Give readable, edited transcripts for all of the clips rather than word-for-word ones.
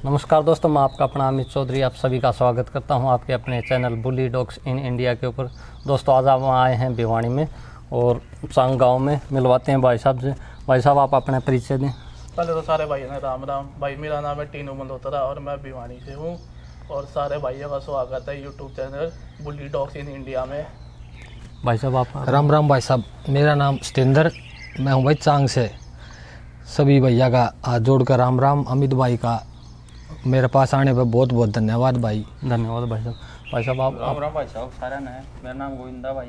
नमस्कार दोस्तों, मैं आपका अपना अमित चौधरी आप सभी का स्वागत करता हूं आपके अपने channel bully dogs in India के ऊपर। दोस्तों आज आप आए हैं भिवानी में और सांग गांव में मिलवाते हैं भाई साहब से। भाई साहब आप अपना परिचय दें। पहले तो सारे भाइयों ने राम राम। भाई मेरा नाम है टीनू मल्होत्रा और मैं भिवानी से हूँ और सारे भाइयों का स्वागत है YouTube channel bully dogs in India में। भाई साहब आप राम राम भाई साहब, मेरा नाम सतेंद्र, मैं हूँ भाई चांग से। सभी भैया का हाथ जोड़कर राम राम। अमित भाई का मेरे पास आने पर बहुत बहुत धन्यवाद भाई। धन्यवाद भाई साहब। भाई साहब आप राम राम भाई साहब, सारा है मेरा नाम गोविंदा भाई।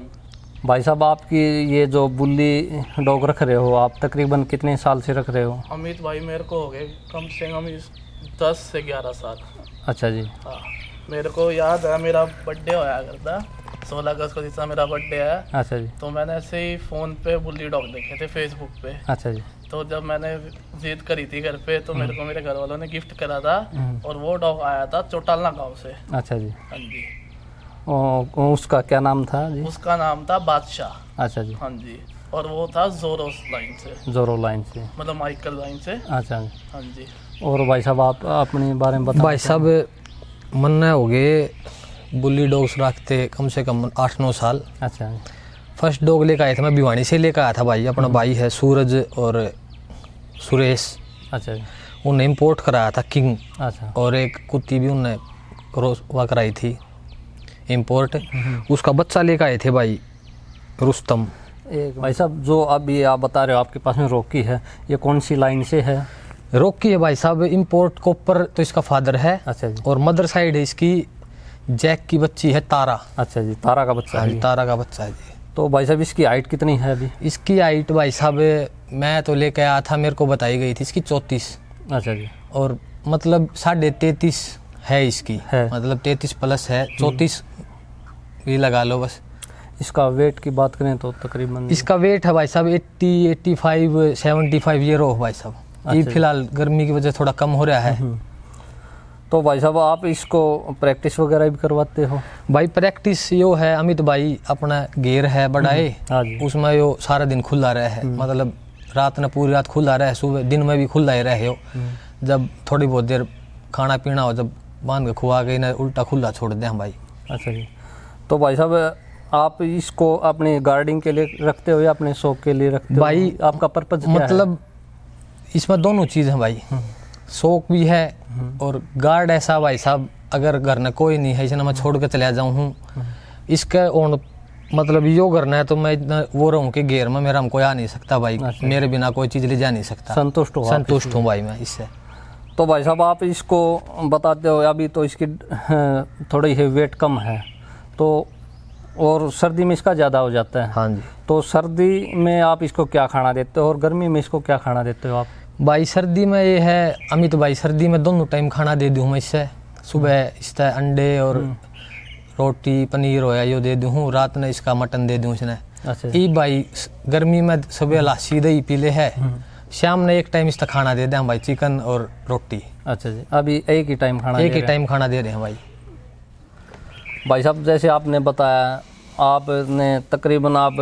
भाई साहब आपकी ये जो बुल्ली डॉग रख रहे हो आप तकरीबन कितने साल से रख रहे हो? अमित भाई मेरे को हो गए कम से कम 10 से 11 साल। अच्छा जी। हाँ, मेरे को याद है मेरा बर्थडे होया करता 16 अगस्त को, जिसका मेरा बर्थडे है। अच्छा जी। तो मैंने ऐसे ही फ़ोन पे बुली डॉग देखे थे फेसबुक पे। अच्छा जी। तो जब मैंने जिद करी थी घर पे तो मेरे को मेरे घर वालों ने गिफ्ट करा था और वो डॉग आया था चौटाला गांव से। अच्छा जी। हाँ जी। उसका क्या नाम था जी? उसका नाम था बादशाह। अच्छा जी। हाँ जी। और वो था जोरो लाइन से, जोरो लाइन से, मतलब माइकल लाइन से। अच्छा जी। हाँ जी। और भाई साहब आप अपने बारे में बताओ। भाई साहब मन हो गए बुल्ली डॉग्स रखते कम से कम 8-9 साल। अच्छा जी। फर्स्ट डॉग लेकर आया था मैं भिवानी से लेकर आया था भाई। अपना भाई है सूरज और सुरेश, अच्छा जी। उन्हें इम्पोर्ट कराया था किंग। अच्छा। और एक कुत्ती भी उन्हें क्रॉस हुआ कराई थी इम्पोर्ट। उसका बच्चा लेकर आए थे भाई रुस्तम। एक भाई साहब जो अभी आप बता रहे हो आपके पास में रॉकी है, ये कौन सी लाइन से है? रॉकी है भाई साहब इम्पोर्ट कॉपर, तो इसका फादर है। अच्छा जी। और मदर साइड है इसकी जैक की बच्ची है तारा। अच्छा जी, तारा का बच्चा हाँ है जी, ये। तारा का बच्चा है जी। तो भाई साहब इसकी हाइट कितनी है अभी? इसकी हाइट भाई साहब मैं तो लेके आया था, मेरे को बताई गई थी इसकी 34। अच्छा जी। और मतलब 33.5 है इसकी है। मतलब 33 प्लस है, 34 भी लगा लो बस। इसका वेट की बात करें तो तकरीबन इसका वेट है भाई साहब 80, 85, 75 ये रो भाई साहब। ये अच्छा। फिलहाल गर्मी की वजह से थोड़ा कम हो रहा है। तो भाई साहब आप इसको प्रैक्टिस वगैरह भी करवाते हो? भाई प्रैक्टिस यो है अमित भाई, अपना घेर है बड़ा है, हाँ जी। उसमें यो सारा दिन खुला रहा है। मतलब रात में पूरी रात खुला रहा है, सुबह दिन में भी खुला ही रहे हो। जब थोड़ी बहुत देर खाना पीना हो, जब बांध के खुआ के ना उल्टा खुला छोड़ दें हम भाई। अच्छा जी। तो भाई साहब आप इसको अपनी गार्डिंग के लिए रखते हो या अपने शौक के लिए रखते हो? भाई आपका पर्पज क्या मतलब इसमें दोनों चीज़ है भाई, शौक भी है और गार्ड ऐसा भाई साहब अगर घर में कोई नहीं है इसे ना मैं छोड़ के चला जाऊँ हूँ इसका ओन मतलब यो करना है तो मैं इतना वो रहूँ कि घेर में मेरा हम कोई आ नहीं सकता भाई। अच्छा। मेरे बिना कोई चीज़ ले जा नहीं सकता। संतुष्ट हो आप संतुष्ट हूँ भाई मैं इससे। तो भाई साहब आप इसको बताते हो अभी तो इसकी थोड़ी ही वेट कम है तो और सर्दी में इसका ज़्यादा हो जाता है। हाँ जी। तो सर्दी में आप इसको क्या खाना देते हो और गर्मी में इसको क्या खाना देते हो आप? भाई सर्दी में ये है अमित भाई, सर्दी में दोनों टाइम खाना दे दूँ मैं इससे। सुबह इसका अंडे और रोटी पनीर होया यो दे दूँ, रात में इसका मटन दे दूँ इसने। अच्छा। ई भाई गर्मी में सुबह लासी दही पीले है, शाम ने एक टाइम इसका खाना दे दें भाई, चिकन और रोटी। अच्छा जी। अभी एक ही टाइम खाना एक दे ही रहे टाइम खाना दे रहे हैं भाई। हैं? भाई साहब जैसे आपने बताया आपने तकरीबन आप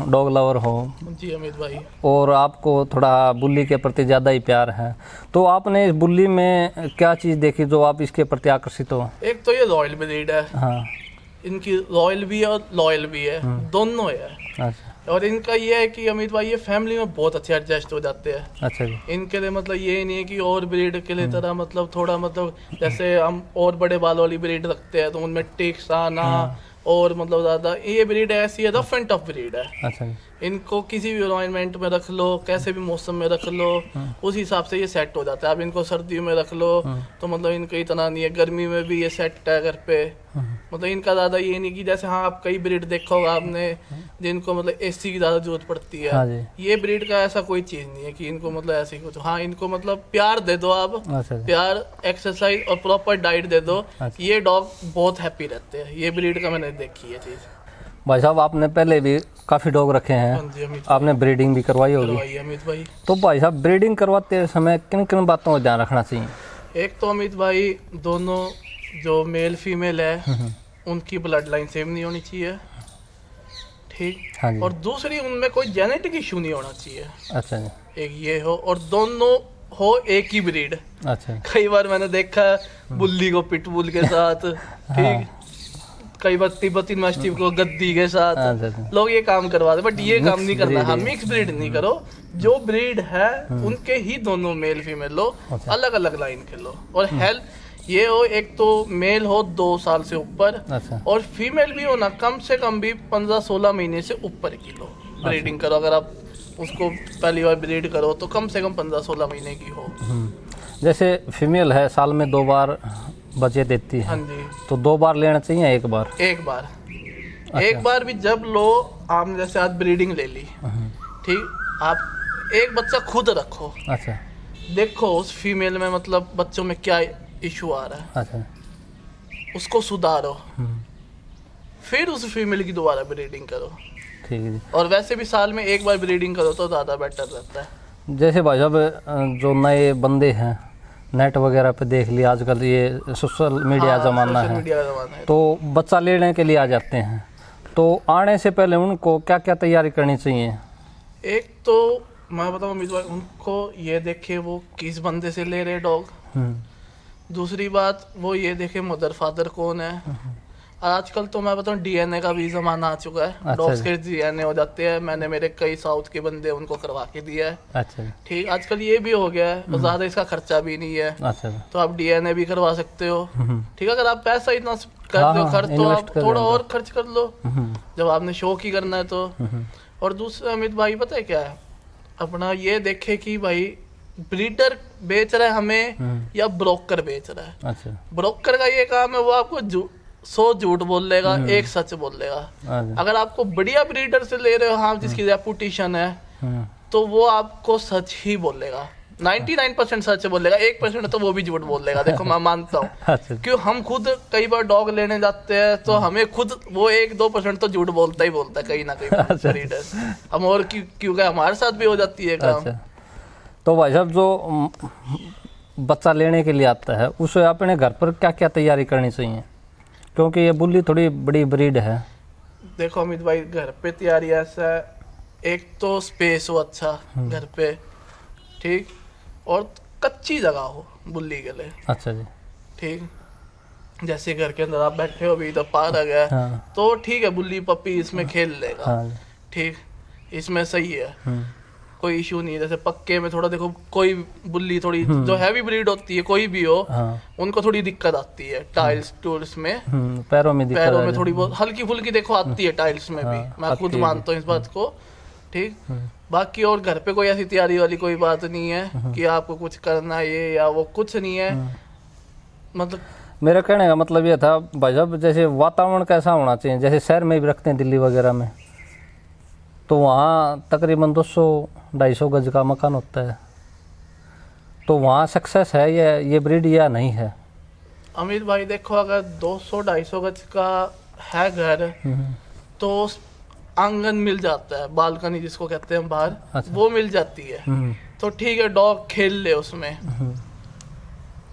डॉग लवर हो जी अमित भाई। और आपको थोड़ा बुल्ली के प्रति ज़्यादा ही प्यार है, तो आपने इस बुल्ली में क्या चीज़ देखी जो आप इसके प्रति आकर्षित हो? एक तो ये रॉयल ब्रीड है। हाँ। इनकी रॉयल भी है और लॉयल भी है, दोनों है। अच्छा। और इनका ये है कि अमित भाई ये फैमिली में बहुत अच्छे एडजस्ट हो जाते हैं। अच्छा जी। इनके लिए मतलब ये नहीं है कि और ब्रीड के लिए तरह मतलब थोड़ा मतलब जैसे हम और बड़े बाल वाली ब्रीड रखते हैं तो उनमें टिक्स आना और मतलब ज़्यादा, ये ब्रीड ऐसी है रफ एंड टफ ब्रीड है। अच्छा जी। इनको किसी भी एनवायरनमेंट में रख लो, कैसे भी मौसम में रख लो, उस हिसाब से ये सेट हो जाता है। अब इनको सर्दियों में रख लो तो मतलब इनको इतना नहीं है, गर्मी में भी ये सेट है घर पे। मतलब इनका ज़्यादा ये नहीं कि जैसे हाँ आप कई ब्रीड देखा होगा आपने जिनको मतलब एसी की ज़्यादा जरूरत पड़ती हाँ है। जी। ये ब्रीड का ऐसा कोई चीज़ नहीं है कि इनको मतलब ऐसी कुछ। हाँ इनको मतलब प्यार दे दो आप, अच्छा जी। प्यार, एक्सरसाइज और प्रॉपर डाइट दे दो, अच्छा। ये डॉग बहुत हैप्पी रहते हैं। ये ब्रीड का मैंने देखी है चीज़। भाई साहब आपने पहले भी काफ़ी डॉग रखे हैं, हाँ जी अमित आपने ब्रीडिंग भी करवाई होगी, भाई। अमित भाई तो भाई साहब ब्रीडिंग करवाते समय किन किन बातों का ध्यान रखना चाहिए? एक तो अमित भाई दोनों जो मेल फीमेल है उनकी ब्लड लाइन सेम नहीं होनी चाहिए, ठीक। हाँ जी। और दूसरी उनमें कोई जेनेटिक इशू नहीं होना चाहिए, अच्छा जी। एक ये हो। और दोनों हो एक ही ब्रीड। अच्छा कई बार मैंने देखा है बुल्ली को पिटबुल के साथ, ठीक, कई बार तिब्बती मैस्टिफ को गद्दी के साथ अच्छा। लोग ये काम करवाते, बट ये काम Mixed नहीं करना। breed हाँ, है। मिक्स ब्रीड नहीं करो, जो ब्रीड है उनके ही दोनों मेल फीमेल लो, अच्छा। अलग अलग लाइन के लो। और हेल्थ ये हो, एक तो मेल हो 2 साल से ऊपर, अच्छा और फीमेल भी हो ना कम से कम भी 15-16 महीने से ऊपर की लो ब्रीडिंग करो। अगर आप उसको पहली बार ब्रीड करो तो कम से कम 15-16 महीने की हो। जैसे फीमेल है साल में 2 बार बच्चे देती हाँ है, जी, तो 2 बार लेना चाहिए एक बार? एक बार। एक बार भी जब लो, आप जैसे आज ब्रीडिंग ले ली, ठीक, आप एक बच्चा खुद रखो, अच्छा देखो उस फीमेल में मतलब बच्चों में क्या इशू आ रहा है, अच्छा उसको सुधारो, फिर उस फीमेल की दोबारा ब्रीडिंग करो। ठीक है जी। और वैसे भी साल में एक बार ब्रीडिंग करो तो ज़्यादा बेटर रहता है। जैसे भाई साहब जो नए बंदे हैं नेट वगैरह पे देख लिया, आजकल ये सोशल मीडिया हाँ, ज़माना सोशल है, मीडिया का ज़माना है। तो बच्चा लेने के लिए आ जाते हैं, तो आने से पहले उनको क्या क्या तैयारी करनी चाहिए? एक तो मैं बताऊँ उम्मीदवार, उनको ये देखे वो किस बंदे से ले रहे डॉग। दूसरी बात वो ये देखे मदर फादर कौन है। आजकल तो मैं बताऊँ डीएनए का भी जमाना आ चुका है, अच्छा डॉग्स जी। के डीएनए हो जाते हैं। मैंने मेरे कई साउथ के बंदे उनको करवा के दिया है, अच्छा ठीक। आजकल ये भी हो गया है और ज़्यादा इसका खर्चा भी नहीं है, अच्छा तो आप डीएनए भी करवा सकते हो, ठीक। अगर आप पैसा इतना करते हो हाँ, खर्च, तो invest आप कर थोड़ा देंगे। और खर्च कर लो जब आपने शौक ही करना है तो। और दूसरा अमित भाई पता है क्या है, अपना ये देखे कि भाई ब्रीडर बेच रहा है हमें या ब्रोकर बेच रहा है। अच्छा ब्रोकर का ये काम है, वो आपको 100 झूठ बोल लेगा, एक सच बोल लेगा। अच्छा अगर आपको बढ़िया ब्रीडर से ले रहे हो, हाँ, जिसकी रेपुटेशन है, तो वो आपको सच ही बोलेगा। 99% सच बोलेगा, 1% तो वो भी झूठ बोल देगा। देखो मैं मानता हूँ, अच्छा क्यों हम खुद कई बार डॉग लेने जाते हैं तो हमें खुद वो 1-2% तो झूठ बोलता ही बोलता है कहीं ना कहीं ब्रीडर। हम और क्योंकि हमारे साथ भी हो जाती है काम। अच्छा। तो भाई साहब जो बच्चा लेने के लिए आता है उसे अपने घर पर क्या क्या तैयारी करनी चाहिए, क्योंकि ये बुल्ली थोड़ी बड़ी ब्रीड है? देखो अमित भाई, घर पे तैयारी ऐसा है, एक तो स्पेस हो अच्छा घर पे, ठीक, और कच्ची जगह हो बुल्ली के लिए, अच्छा जी। ठीक। जैसे घर के अंदर आप बैठे हो, अभी इधर पार्क है, हाँ तो ठीक है, बुल्ली पप्पी इसमें खेल लेगा, हाँ जी। ठीक, इसमें सही है, कोई इशू नहीं है। जैसे पक्के में थोड़ा देखो, कोई बुल्ली थोड़ी जो हैवी ब्रीड होती है, कोई भी हो, हाँ उनको थोड़ी दिक्कत आती है टाइल्स टूल्स में, पैरों में दिक्कत पैरों आ में जाए। थोड़ी बहुत हल्की फुल्की देखो आती है टाइल्स में भी, हाँ, मैं खुद आती है मानता हूँ इस बात को, ठीक। बाकी और घर पे कोई ऐसी तैयारी वाली कोई बात नहीं है कि आपको कुछ करना है ये या वो, कुछ नहीं है। मतलब मेरा कहने का मतलब ये था भाई साहब, जैसे वातावरण कैसा होना चाहिए, जैसे शहर में भी रखते हैं दिल्ली वगैरह में, तो वहाँ तकरीबन 200-250 गज का मकान होता है, तो वहाँ सक्सेस है ये ब्रीड या नहीं है? अमित भाई देखो, अगर 200-250 गज का है घर, तो आंगन मिल जाता है, बालकनी जिसको कहते हैं बाहर, अच्छा। वो मिल जाती है, तो ठीक है, डॉग खेल ले उसमें,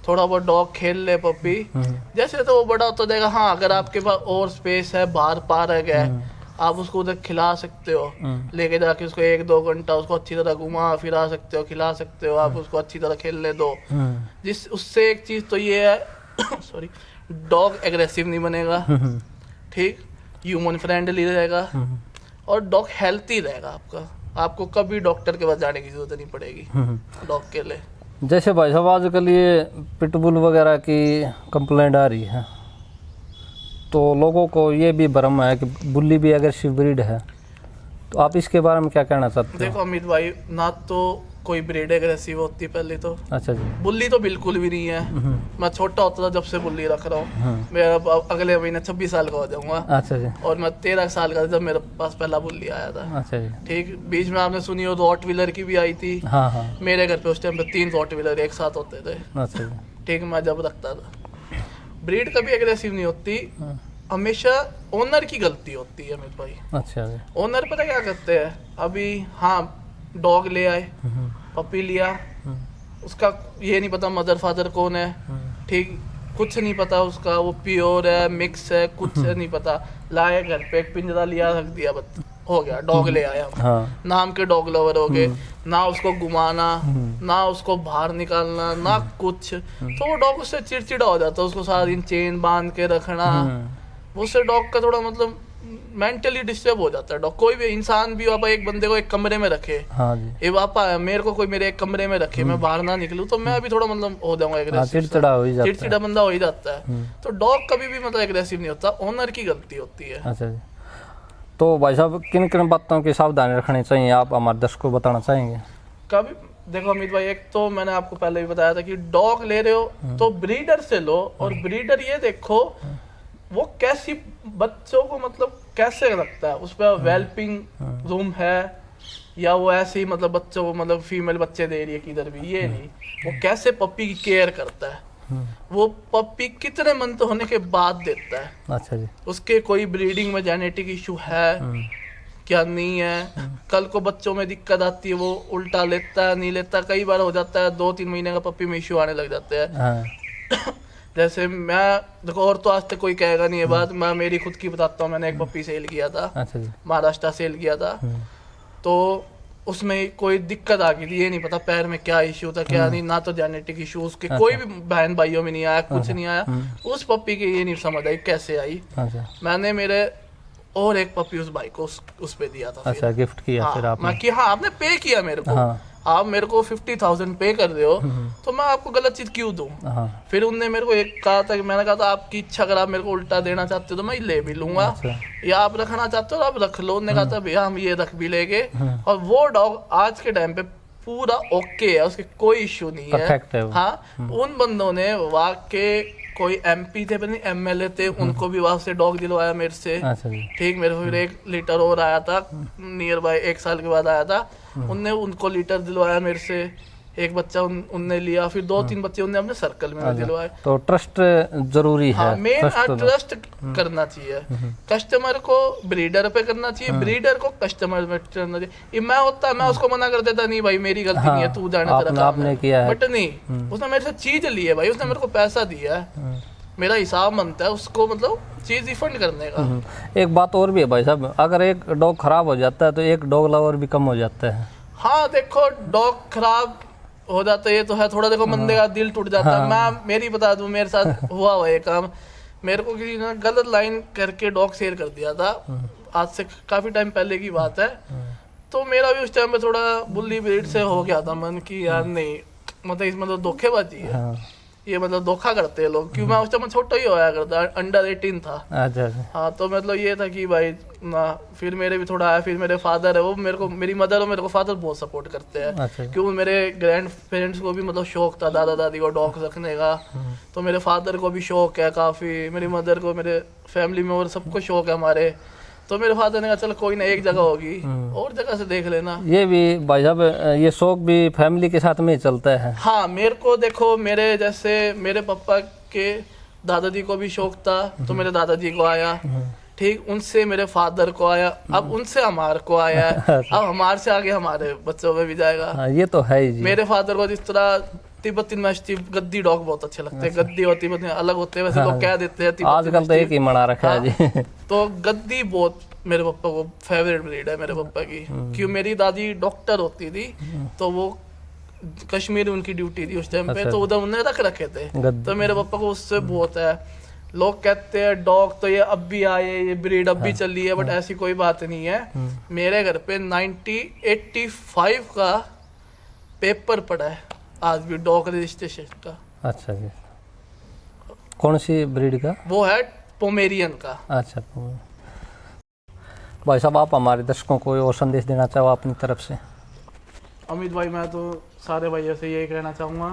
थोड़ा बहुत डॉग खेल ले पपी, जैसे तो वो बड़ा होता जाएगा। हाँ, अगर आपके पास और स्पेस है, बाहर पार्क है, आप उसको उधर खिला सकते हो, लेके जाके उसको 1-2 घंटा उसको अच्छी तरह घुमा फिरा सकते हो, खिला सकते हो, आप उसको अच्छी तरह खेलने दो। जिस उससे एक चीज तो ये है सॉरी, डॉग एग्रेसिव नहीं बनेगा, ठीक, ह्यूमन फ्रेंडली रहेगा, और डॉग हेल्थी रहेगा आपका। आपको कभी डॉक्टर के पास जाने की जरूरत नहीं पड़ेगी डॉग के लिए। जैसे भाई साहब आजकल ये पिटबुल वगैरह की कंप्लेंट आ रही है, तो लोगों को ये भी भ्रम है कि बुल्ली भी अग्रेसिव ब्रीड है, तो आप इसके बारे में क्या कहना चाहते देखो हो? अमित भाई, ना तो कोई ब्रीड एग्रेसिव होती पहले तो, अच्छा जी। बुल्ली तो बिल्कुल भी नहीं है। मैं छोटा होता था जब से बुल्ली रख रहा हूँ, मेरा अब अगले महीने 26 साल का हो जाऊंगा, अच्छा जी। और मैं 13 साल का था जब मेरे पास पहला बुल्ली आया था, अच्छा जी। ठीक। बीच में आपने सुनी हो रॉट व्हीलर की भी आई थी, हाँ हाँ। मेरे घर पे उस टाइम पे 3 रॉट व्हीलर एक साथ होते थे, अच्छा जी। ठीक, मैं जब रखता था। ब्रीड कभी एग्रेसिव नहीं होती, हमेशा ओनर की गलती होती है अमित भाई। अच्छा जी। ओनर पता क्या करते हैं, अभी हाँ डॉग ले आए, पपी लिया, उसका ये नहीं पता मदर फादर कौन है, ठीक, कुछ नहीं पता उसका, वो प्योर है मिक्स है, कुछ नहीं पता, लाए घर पे एक पिंजरा लिया रख दिया, बस हो गया, डॉग ले आया हम। हाँ नाम के डॉग लवर हो गए, ना उसको घुमाना, ना उसको बाहर निकालना, ना कुछ। तो वो डॉग उससे चिड़चिड़ा हो जाता है, उसको सारा दिन चेन बांध के रखना, उससे डॉग का थोड़ा मतलब मेंटली डिस्टर्ब हो जाता है डॉग। कोई भी इंसान भी आप एक बंदे को एक कमरे में रखे, हाँ जी, ये पापा मेरे को कोई मेरे एक कमरे में रखे, मैं बाहर ना निकलूं, तो मैं अभी थोड़ा मतलब हो जाऊंगा एग्रेसिव, चिड़चिड़ा हो ही जाता है। चिड़चिड़ा बंदा हो ही जाता है। तो डॉग कभी भी मतलब एग्रेसिव नहीं होता, ओनर की गलती होती है। अच्छा जी। तो भाई साहब किन किन बातों की सावधानी रखनी चाहिए, आप हमारे दर्शकों को बताना चाहेंगे? कभी देखो अमित भाई, एक तो मैंने आपको पहले भी बताया था कि डॉग ले रहे हो तो ब्रीडर से लो, और ब्रीडर ये देखो वो कैसी बच्चों को मतलब कैसे रखता है, उस पर वेलपिंग रूम है या वो ऐसे ही मतलब बच्चों को मतलब फीमेल बच्चे दे रही है किधर भी, ये नहीं, वो कैसे पप्पी की केयर करता है, वो पप्पी कितने मंथ होने के बाद देता है, अच्छा जी, उसके कोई ब्रीडिंग में जेनेटिक इशू है क्या नहीं है, कल को बच्चों में दिक्कत आती है वो उल्टा लेता है नहीं लेता, कई बार हो जाता है 2-3 महीने का पप्पी में इशू आने लग जाते हैं। हाँ जैसे मैं देखो, और तो आज तक कोई कहेगा नहीं ये बात, मैं मेरी खुद की बताता हूँ। मैंने एक पप्पी सेल किया था, अच्छा जी, महाराष्ट्र सेल किया था, तो उसमें कोई दिक्कत आ गई थी, ये नहीं पता पैर में क्या इश्यू था क्या नहीं, ना तो जेनेटिक इशू उसके कोई भी बहन भाइयों में नहीं आया, कुछ नहीं आया। उस पप्पी की ये नहीं समझ आई कैसे आई, अच्छा मैंने मेरे और एक पप्पी उस भाई को उस पे दिया था। अच्छा, गिफ्ट किया फिर आपने? मैं कि हाँ आपने पे किया मेरे को, हाँ। आप मेरे को 50,000 पे कर रहे हो, तो मैं आपको गलत चीज क्यों दूं? हाँ, फिर उनने मेरे को एक कहा था कि मैंने कहा था आपकी इच्छा, अगर आप मेरे को उल्टा देना चाहते हो तो मैं ले भी लूंगा, अच्छा। या आप रखना चाहते हो तो आप रख लो। उन्होंने कहा था भैया हम ये रख भी लेंगे, और वो डॉग आज के टाइम पे पूरा ओके है, उसके कोई इश्यू नहीं है, परफेक्ट है वो। हाँ उन बंदों ने वाकई कोई MP थे पता नहीं MLA थे, उनको भी वहां से डॉग दिलवाया मेरे से। अच्छा जी, ठीक, मेरे को फिर 1 लीटर और आया था नियर बाय 1 साल के बाद आया था, उनने उनको लीटर दिलवाया मेरे से, एक बच्चा उनने लिया, फिर 2-3 बच्चे उनने अपने सर्कल में दिलवाए। तो ट्रस्ट जरूरी है। हाँ, मेन trust ट्रस्ट करना चाहिए, कस्टमर को ब्रीडर पे करना चाहिए, ब्रीडर को कस्टमर पे करना चाहिए। ये मैं होता मैं उसको मना कर देता, नहीं भाई मेरी गलती नहीं है, तू जाने तेरा काम आपने किया है। बट नहीं, उसने मेरे से चीज ली है भाई, उसने मेरे को पैसा दिया है, मेरा हिसाब बनता है उसको मतलब चीज रिफंड करने का। एक बात और भी है भाई साहब, अगर एक डॉग खराब हो जाता है तो एक डॉग लवर भी कम हो जाता है। हाँ देखो, डॉग खराब हो जाता है ये तो है, थोड़ा देखो बंदे का दिल टूट जाता है। मैं मेरी बता दूं, मेरे साथ हुआ हुआ ये काम, मेरे को किसी ने गलत लाइन करके डॉग सेल कर दिया था, आज से काफी टाइम पहले की बात है। तो मेरा भी उस टाइम पे थोड़ा बुल्ली ब्रीड से हो गया था मन की यार नहीं, मतलब इसमें तो धोखेबाजी है, हाँ, ये मतलब धोखा करते हैं लोग, क्यों मैं उस टाइम छोटा ही होया करता, अंडर 18 था। अच्छा अच्छा, हाँ, तो मतलब ये था कि भाई ना, फिर मेरे भी थोड़ा आया, फिर मेरे फादर है वो मेरे को, मेरी मदर और मेरे को फादर बहुत सपोर्ट करते हैं, अच्छा। क्यों मेरे ग्रैंड पेरेंट्स को भी मतलब शौक था दादा दादी को डॉग रखने का, तो मेरे फादर को भी शौक है काफी, मेरी मदर को, मेरे फैमिली में और सबको शौक है हमारे। तो मेरे फादर ने कहा चल कोई ना, एक जगह होगी और जगह से देख लेना। ये भी भाई साहब, ये शौक भी फैमिली के साथ में ही चलता है। हाँ, मेरे को देखो, मेरे जैसे मेरे पापा के दादाजी को भी शौक था, तो मेरे दादाजी को आया, ठीक, उनसे मेरे फादर को आया, अब उनसे हमारे को आया, अब हमारे से आगे हमारे बच्चों में भी जाएगा। हाँ, ये तो है ही जी। मेरे फादर को जिस तरह तिब्बती मैस्टिफ गद्दी डॉग बहुत अच्छे लगते हैं, गद्दी और तिब्बती अलग होते हैं वैसे, लोग कह देते हैं आजकल तो एक ही मना रखा है जी। तो गद्दी बहुत मेरे पापा को फेवरेट ब्रीड है मेरे पापा की, क्यों मेरी दादी डॉक्टर होती थी, तो वो कश्मीर उनकी ड्यूटी थी उस टाइम पे, तो उधर उन्हें रख रखे थे, तो मेरे पापा को उससे बहुत है। लोग कहते हैं डॉग तो ये अब भी आए, ये ब्रीड अब भी चली है, बट ऐसी कोई बात नहीं है। मेरे घर पे 1985 का पेपर पड़ा है आज भी डॉग रजिस्ट्रेशन का। अच्छा जी, कौन सी ब्रीड का? वो है पोमेरियन का। अच्छा भाई साहब, आप हमारे दर्शकों को और संदेश देना चाहो अपनी तरफ से? अमित भाई, मैं तो सारे भाइयों से यही कहना चाहूँगा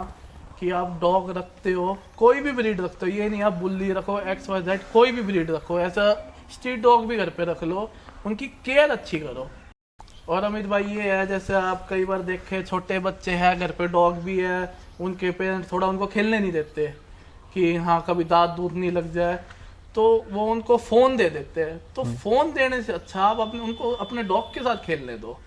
कि आप डॉग रखते हो, कोई भी ब्रीड रखते हो, ये नहीं आप बुल्ली रखो, XYZ, कोई भी ब्रीड रखो, ऐसा स्ट्रीट डॉग भी घर पे रख लो, उनकी केयर अच्छी करो। और अमित भाई ये है, जैसे आप कई बार देखे छोटे बच्चे हैं घर पे, डॉग भी है, उनके पेरेंट्स थोड़ा उनको खेलने नहीं देते कि हाँ कभी दांत दूध नहीं लग जाए, तो वो उनको फ़ोन दे देते हैं। तो फ़ोन देने से अच्छा आप उनको अपने डॉग के साथ खेलने दो,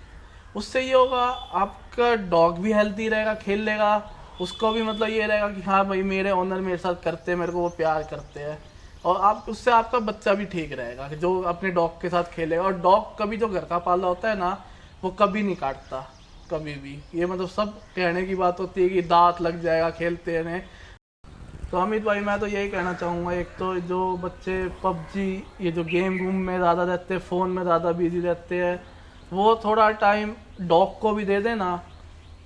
उससे ये होगा आपका डॉग भी हेल्दी रहेगा, खेल लेगा, उसको भी मतलब ये रहेगा कि हाँ भाई मेरे ओनर मेरे साथ करते हैं, मेरे को वो प्यार करते हैं, और आप उससे आपका बच्चा भी ठीक रहेगा कि जो अपने डॉग के साथ खेलेगा। और डॉग कभी जो घर का पाला होता है ना, वो कभी नहीं काटता, कभी भी। ये मतलब सब कहने की बात होती है कि दांत लग जाएगा खेलते हैं। तो अमित भाई मैं तो यही कहना चाहूँगा, एक तो जो बच्चे पबजी ये जो गेम रूम में ज़्यादा रहते हैं, फ़ोन में ज़्यादा बिजी रहते हैं, वो थोड़ा टाइम डॉग को भी दे देना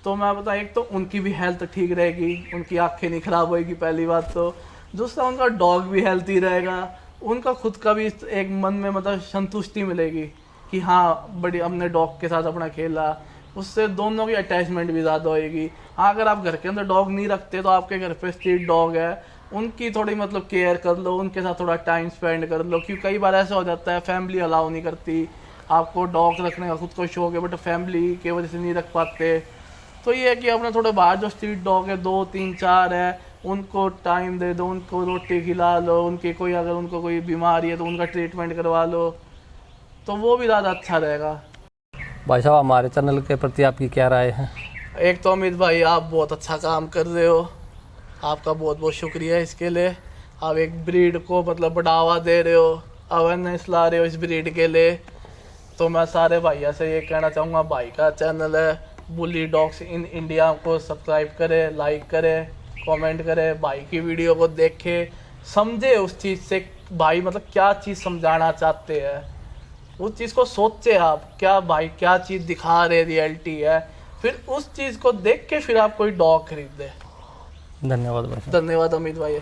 तो मैं बताऊँ, एक तो उनकी भी हेल्थ ठीक रहेगी, उनकी आंखें नहीं खराब होएगी पहली बात तो, दूसरा उनका डॉग भी हेल्थी रहेगा, उनका खुद का भी एक मन में मतलब संतुष्टि मिलेगी कि हाँ बड़ी हमने डॉग के साथ अपना खेला, उससे दोनों की अटैचमेंट भी ज़्यादा होएगी। हाँ अगर आप घर के अंदर डॉग नहीं रखते तो आपके घर पे स्ट्रीट डॉग है, उनकी थोड़ी मतलब केयर कर लो, उनके साथ थोड़ा टाइम स्पेंड कर लो, क्योंकि कई बार ऐसा हो जाता है फैमिली अलाउ नहीं करती, आपको डॉग रखने का खुद को शौक है बट फैमिली की वजह से नहीं रख पाते। तो ये है कि अपना थोड़े बाहर जो स्ट्रीट डॉग है 2 3 4 है, उनको टाइम दे दो, उनको रोटी खिला लो, उनकी कोई अगर उनको कोई बीमारी है तो उनका ट्रीटमेंट करवा लो, तो वो भी ज़्यादा अच्छा रहेगा। भाई साहब हमारे चैनल के प्रति आपकी क्या राय है? एक तो अमित भाई आप बहुत अच्छा काम कर रहे हो, आपका बहुत बहुत शुक्रिया इसके लिए। आप एक ब्रीड को मतलब बढ़ावा दे रहे हो, अवेयरनेस ला रहे हो इस ब्रीड के लिए। तो मैं सारे भाइयों से ये कहना चाहूँगा, भाई का चैनल है बुली डॉग्स इन इंडिया को सब्सक्राइब करें, लाइक करें, कमेंट करें, भाई की वीडियो को देखें, समझे उस चीज़ से भाई मतलब क्या चीज़ समझाना चाहते हैं, उस चीज़ को सोचे आप क्या भाई क्या चीज़ दिखा रहे रियलिटी है, फिर उस चीज़ को देख के फिर आप कोई डॉग खरीदें। धन्यवाद भाई साहब। धन्यवाद अमित भाई।